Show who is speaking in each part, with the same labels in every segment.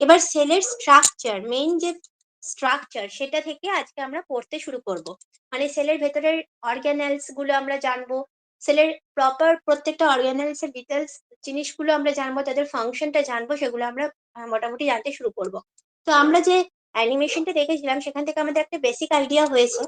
Speaker 1: এবার সেলের structure, main যে স্ট্রাকচার সেটা থেকে আজকে আমরা পড়তে শুরু করব। মানে সেলের ভেতরের অর্গানেলস গুলো আমরা জানবো, সেলের প্রপার প্রত্যেকটা অর্গানেলস এর ডিটেলস জিনিসগুলো আমরা জানবো, তাদের ফাংশনটা জানবো, সেগুলো আমরা মোটামুটি জানতে শুরু করব। তো আমরা যে অ্যানিমেশনটা দেখেছিলাম সেখান থেকে আমাদের একটা বেসিক আইডিয়া হয়েছে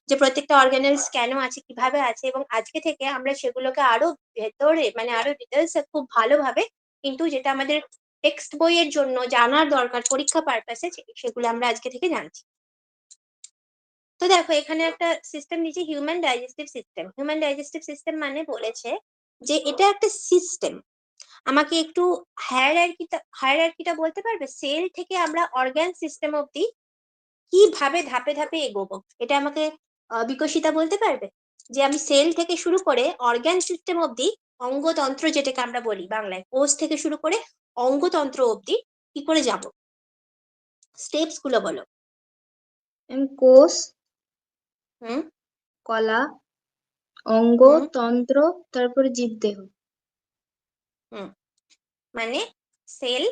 Speaker 1: যে প্রত্যেকটা অর্গানেলস কেন আছে, কিভাবে আছে, এবং আজকে থেকে আমরা সেগুলোকে আরো ভেতরে মানে আরো ডিটেলস খুব ভালোভাবে, কিন্তু যেটা আমাদের টেক্সট বইয়ের জন্য জানার দরকার পরীক্ষা পারপাসে, সেগুলো আমরা আজকে থেকে জানছি। তো দেখো এখানে একটা সিস্টেম দিয়েছে, human digestive system. Human digestive system মানে বলেছে যে এটা একটা সিস্টেম। আমাকে একটু হায়ারার্কিটা বলতে পারবে? সেল থেকে আমরা অর্গান সিস্টেম অব্দি কিভাবে ধাপে ধাপে এগোবো, এটা আমাকে বিকশিতা বলতে পারবে? যে আমি সেল থেকে শুরু করে অর্গান সিস্টেম অব্দি, অঙ্গতন্ত্র যেটাকে আমরা বলি বাংলায়, কোষ থেকে শুরু করে অঙ্গতন্ত্র অব্দি কি করে যাব, স্টেপস গুলো বলো।
Speaker 2: কোষ,
Speaker 1: হুম
Speaker 2: কলা, অঙ্গ,
Speaker 1: হুম
Speaker 2: তন্ত্র, তারপরে জীবদেহ।
Speaker 1: হুম মানে সেল,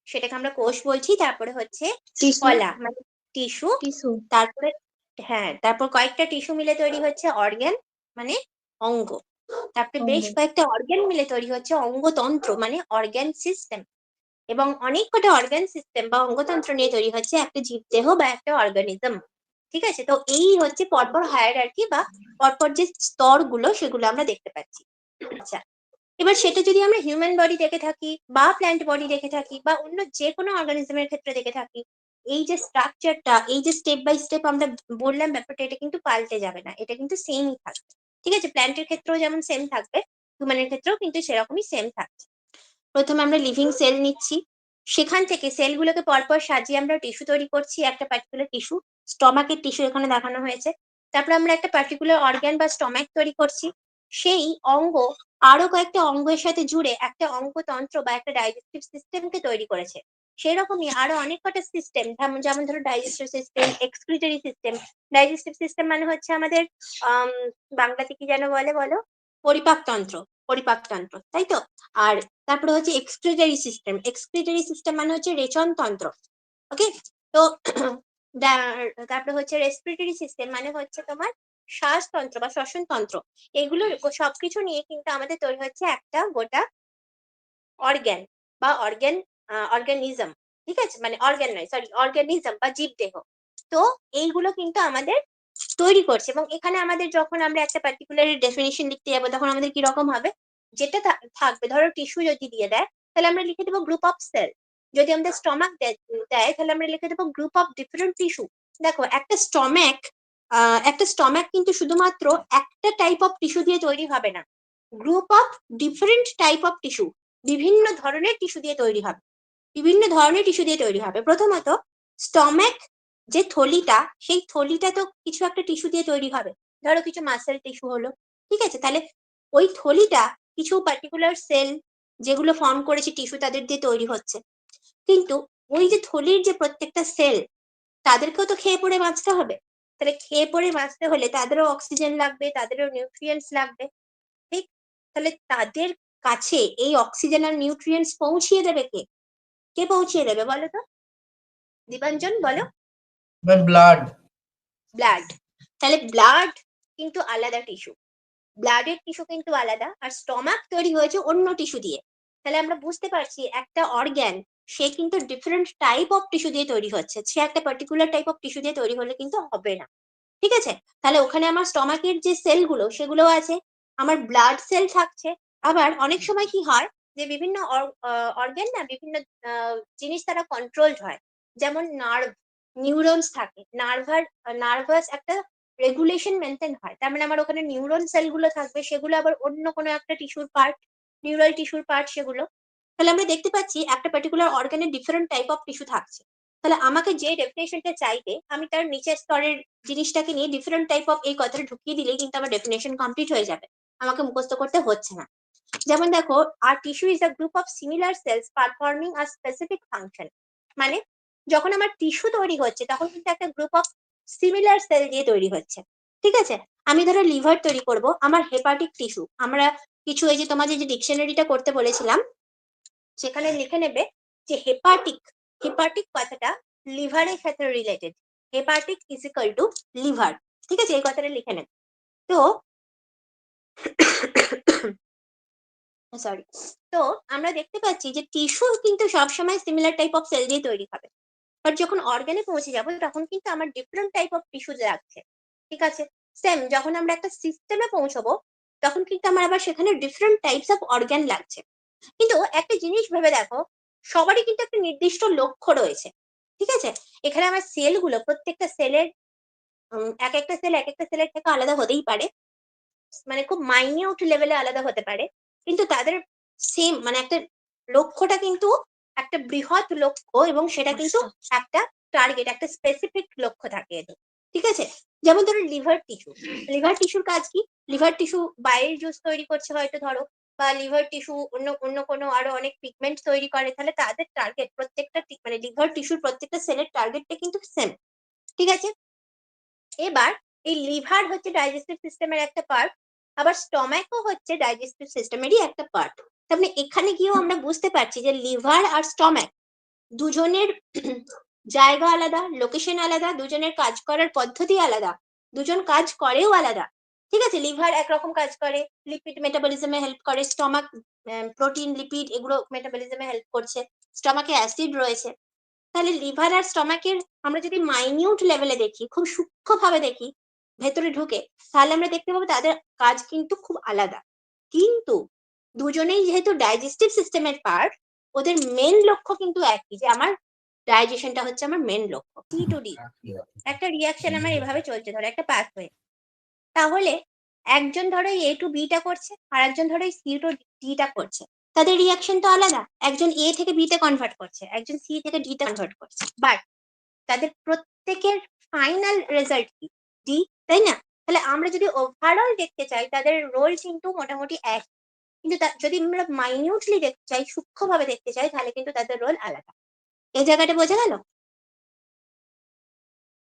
Speaker 1: সেটাকে আমরা কোষ বলছি, তারপরে হচ্ছে
Speaker 2: টিস্যু,
Speaker 1: কলা মানে টিস্যু,
Speaker 2: টিস্যু,
Speaker 1: তারপরে হ্যাঁ, তারপর কয়েকটা টিস্যু মিলে তৈরি হচ্ছে অর্গান মানে অঙ্গ, তারপরে
Speaker 2: অঙ্গ।
Speaker 1: বেশ কয়েকটা অর্গান মিলে তৈরি হচ্ছে অঙ্গতন্ত্র মানে অর্গান সিস্টেম, এবং অনেক কটা অর্গান সিস্টেম বা অঙ্গতন্ত্র নিয়ে তৈরি হচ্ছে একটা জীবদেহ বা একটা অর্গানিজম। ঠিক আছে, তো এই হচ্ছে পরপর হায়ারার্কি বা পরপর যে স্তরগুলো সেগুলো আমরা দেখতে পাচ্ছি। আচ্ছা, এবার সেটা যদি আমরা হিউম্যান বডি দেখে থাকি বা প্ল্যান্ট বডি দেখে থাকি বা অন্য যে কোনো অর্গানিজমের ক্ষেত্রে দেখে থাকি, এই যে স্ট্রাকচারটা, এই যে স্টেপ বাই স্টেপ আমরা বললাম ব্যাপারটা, এটা কিন্তু পাল্টে যাবে না, এটা কিন্তু সেমই থাকবে। ঠিক আছে, প্ল্যান্টের ক্ষেত্রেও যেমন সেম থাকবে, হিউম্যানের ক্ষেত্রেও কিন্তু সেরকমই সেম থাকছে। প্রথমে আমরা লিভিং সেল নিচ্ছি, সেখান থেকে সেলগুলোকে পরপর সাজিয়ে আমরা টিস্যু তৈরি করছি, একটা পার্টিকুলার টিস্যু, স্টমাকের টিস্যু এখানে দেখানো হয়েছে। তারপর আমরা একটা পার্টিকুলার অর্গান বা স্টমাক তৈরি করছি, সেই অঙ্গ আরো কয়েকটা অঙ্গের সাথে জুড়ে একটা অঙ্গতন্ত্র বা একটা ডাইজেস্টিভ সিস্টেমকে তৈরি করেছে। সেরকমই আরো অনেক কটা সিস্টেম, যেমন ধরো digestive system, excretory system. Digestive system মানে হচ্ছে আমাদের বাংলাতে কি যেন বলে বলো, পরিপাকতন্ত্র, পরিপাকতন্ত্র তাই তো। আর তারপরে হচ্ছে এক্সক্রিটরি সিস্টেম, এক্সক্রিটরি সিস্টেম মানে হচ্ছে রেচনতন্ত্র। ওকে, তো তারপরে হচ্ছে রেসপিরেটরি সিস্টেম মানে হচ্ছে তোমার শ্বাসতন্ত্র বা শ্বসন তন্ত্র। এগুলো সবকিছু নিয়ে কিন্তু আমাদের তৈরি হচ্ছে একটা গোটা অর্গ্যান বা অর্গানিজম। ঠিক আছে, মানে অর্গ্যান নয়, সরি, অর্গানিজম বা জীবদেহ। তো এইগুলো কিন্তু আমাদের তৈরি করছে, এবং এখানে আমাদের যখন আমরা একটা পার্টিকুলার ডেফিনিশন লিখতে যাবো তখন আমাদের কি রকম হবে, যেটা থাকবে, ধরো টিস্যু যদি দিয়ে দেয় তাহলে আমরা লিখে দেবো গ্রুপ অফ সেল, যদি আমাদের স্টমাক দেয় তাহলে আমরা লিখে দেবো গ্রুপ অফ ডিফারেন্ট টিস্যু। দেখো একটা স্টমাক কিন্তু শুধুমাত্র একটা টাইপ অফ টিস্যু দিয়ে তৈরি হবে না, group of different type of tissue, বিভিন্ন ধরনের টিস্যু দিয়ে তৈরি হবে, বিভিন্ন ধরনের টিস্যু দিয়ে তৈরি হবে। প্রথমত স্টমাক যে থলিটা, সেই থলিটা তো কিছু একটা টিস্যু দিয়ে তৈরি হবে, ধরো কিছু মাসেল টিস্যু হলো। ঠিক আছে, তাহলে ওই থলিটা কিছু পার্টিকুলার সেল যেগুলো ফর্ম করেছে টিস্যু তাদের দিয়ে তৈরি হচ্ছে, কিন্তু ওই যে থলির যে প্রত্যেকটা সেল, তাদেরকেও তো খেয়ে পড়ে বাঁচতে হবে। তাহলে খেয়ে পড়ে বাঁচতে হলে তাদেরও অক্সিজেন লাগবে, তাদেরও নিউট্রিয়েন্টস লাগবে। ঠিক, তাহলে তাদের কাছে এই অক্সিজেন আর নিউট্রিয়েন্টস পৌঁছিয়ে দেবে কে? কে পৌঁছিয়ে দেবে বলো তো, দীপাঞ্জন বলো।
Speaker 3: ব্লাড।
Speaker 1: ব্লাড। তাহলে ব্লাড কিন্তু আলাদা টিস্যু, ব্লাডের টিস্যু কিন্তু আলাদা, আর স্টমাক তৈরি হয়েছে অন্য টিস্যু দিয়ে। তাহলে আমরা বুঝতে পারছি একটা অর্গ্যান সে কিন্তু ডিফারেন্ট টাইপ অফ টিস্যু দিয়ে তৈরি হচ্ছে, সে একটা পার্টিকুলার টাইপ অফ টিস্যু দিয়ে তৈরি হলে কিন্তু হবে না। ঠিক আছে, তাহলে ওখানে আমার স্টমাকের যে সেলগুলো সেগুলো আছে, আমার ব্লাড সেল থাকছে। আবার অনেক সময় কি হয় যে বিভিন্ন অর্গ্যান না বিভিন্ন জিনিস তারা কন্ট্রোলড হয়, যেমন নার্ভ, নিউরনস থাকে, নার্ভাস একটা রেগুলেশন মেনটেন হয়, তার মানে আমার ওখানে নিউরন সেলগুলো থাকবে, সেগুলো আবার অন্য কোনো একটা টিস্যুর পার্ট, নিউরাল টিস্যুর পার্ট সেগুলো। তাহলে আমরা দেখতে পাচ্ছি একটা পার্টিকুলার অর্গানের ডিফারেন্ট টাইপ অফ টিস্যু থাকছে। তাহলে আমাকে যে ডেফিনেশনটা চাইবে আমি তার নিচের স্তরের জিনিসটাকে নিয়ে ডিফারেন্ট টাইপ অফ এই কথাটা ঢুকিয়ে দিলেই কিন্তু আমার ডেফিনেশন কমপ্লিট হয়ে যাবে, আমাকে মুখস্থ করতে হচ্ছে না। যেমন দেখো, আর tissue is a group of similar cells performing a specific function. মানে যখন আমার টিস্যু তৈরি হচ্ছে তখন কিন্তু একটা গ্রুপ অফ সিমিলার সেল দিয়ে তৈরি হচ্ছে। ঠিক আছে, আমি ধরো লিভার তৈরি করব, আমার হেপাটিক টিস্যু, আমরা কিছু এই যে তোমাদের যে ডিকশনারিটা করতে বলেছিলাম সেখানে লিখে নেবে যে হেপাটিক হেপাটিক কথাটা লিভারের সাথে related. Hepatic is equal to liver. ঠিক আছে, এই কথাটা লিখে নেন। তো সরি, তো আমরা দেখতে পাচ্ছি যে টিস্যু কিন্তু সবসময় সিমিলার টাইপ অফ সেল দিয়ে তৈরি হবে, বাট যখন অর্গানে পৌঁছে যাবো তখন কিন্তু আমার ডিফারেন্ট টাইপ অফ টিস্যু লাগছে। ঠিক আছে, সেম যখন আমরা একটা সিস্টেমে পৌঁছবো তখন কিন্তু আমার আবার সেখানে ডিফারেন্ট টাইপস অফ অর্গান লাগছে। কিন্তু একটা জিনিস ভেবে দেখো, সবারই কিন্তু একটা নির্দিষ্ট লক্ষ্য রয়েছে। ঠিক আছে, এখানে আমার সেলগুলো প্রত্যেকটা সেলের এক একটা সেল এক একটা সেলের থেকে আলাদা হতেই পারে, মানে খুব মাইনিউট লেভেলে আলাদা হতে পারে, কিন্তু তাদের সেম মানে একটা লক্ষ্যটা কিন্তু একটা বৃহৎ লক্ষ্য, এবং সেটা কিন্তু একটা টার্গেট, একটা স্পেসিফিক লক্ষ্য থাকে এদের। ঠিক আছে, যেমন ধরো লিভার টিস্যু। লিভার টিস্যুর কাজ কি? লিভার টিস্যু বাইরের জুস তৈরি করছে হয়তো ধরো, বা লিভার টিস্যু অন্য অন্য কোনো আরো অনেক পিগমেন্ট তৈরি করে, তাহলে তাদের টার্গেট প্রত্যেকটা মানে লিভার টিস্যুর প্রত্যেকটা সেলের টার্গেটটা কিন্তু সেম। ঠিক আছে, এবার এই লিভার হচ্ছে ডাইজেস্টিভ সিস্টেমের একটা পার্ট, আবার স্টমাকও হচ্ছে ডাইজেস্টিভ সিস্টেমেরই একটা পার্ট। তার মানে এখানে গিয়েও আমরা বুঝতে পারছি যে লিভার আর স্টমাক দুজনের জায়গা আলাদা, লোকেশন আলাদা, দুজনের কাজ করার পদ্ধতি আলাদা, দুজন কাজ করেও আলাদা। ঠিক আছে, লিভার একরকম কাজ করে, লিপিড মেটাবলিজমে হেল্প করে, স্টমাক প্রোটিন লিপিড এগুলো মেটাবলিজমে হেল্প করছে, স্টমাকে অ্যাসিড রয়েছে। তাহলে লিভার আর স্টমাকের আমরা যদি মাইনিউট লেভেলে দেখি, খুব সূক্ষ্মভাবে দেখি, ভেতরে ঢুকে, তাহলে আমরা দেখতে পাবো তাদের কাজ কিন্তু খুব আলাদা। কিন্তু দুজনেই যেহেতু ডাইজেস্টিভ সিস্টেমের পার্ট, ওদের মেন লক্ষ্য কিন্তু একই, যে আমার ডাইজেশনটা হচ্ছে আমার মেন লক্ষ্য। সি টু ডি একটা রিয়াকশন আমার এভাবে চলছে, ধরো একটা পাথওয়ে। তাহলে একজন ধরো এ টু বি টা করছে, আর একজন ধরো সি টু ডি টা করছে, তাদের রিয়াকশন তো আলাদা। একজন এ থেকে বি তে কনভার্ট করছে, একজন সি থেকে ডি তে কনভার্ট করছে, বাট তাদের প্রত্যেকের ফাইনাল রেজাল্ট কি? ডি, তাই না? তাহলে আমরা যদি ওভারঅল দেখতে চাই তাদের রোল কিন্তু মোটামুটি এক, কিন্তু যদি আমরা মাইনিউটলি দেখতে চাই, সূক্ষ্মভাবে দেখতে চাই, তাহলে কিন্তু তাদের রোল আলাদা। এই জায়গাটা বোঝা গেল?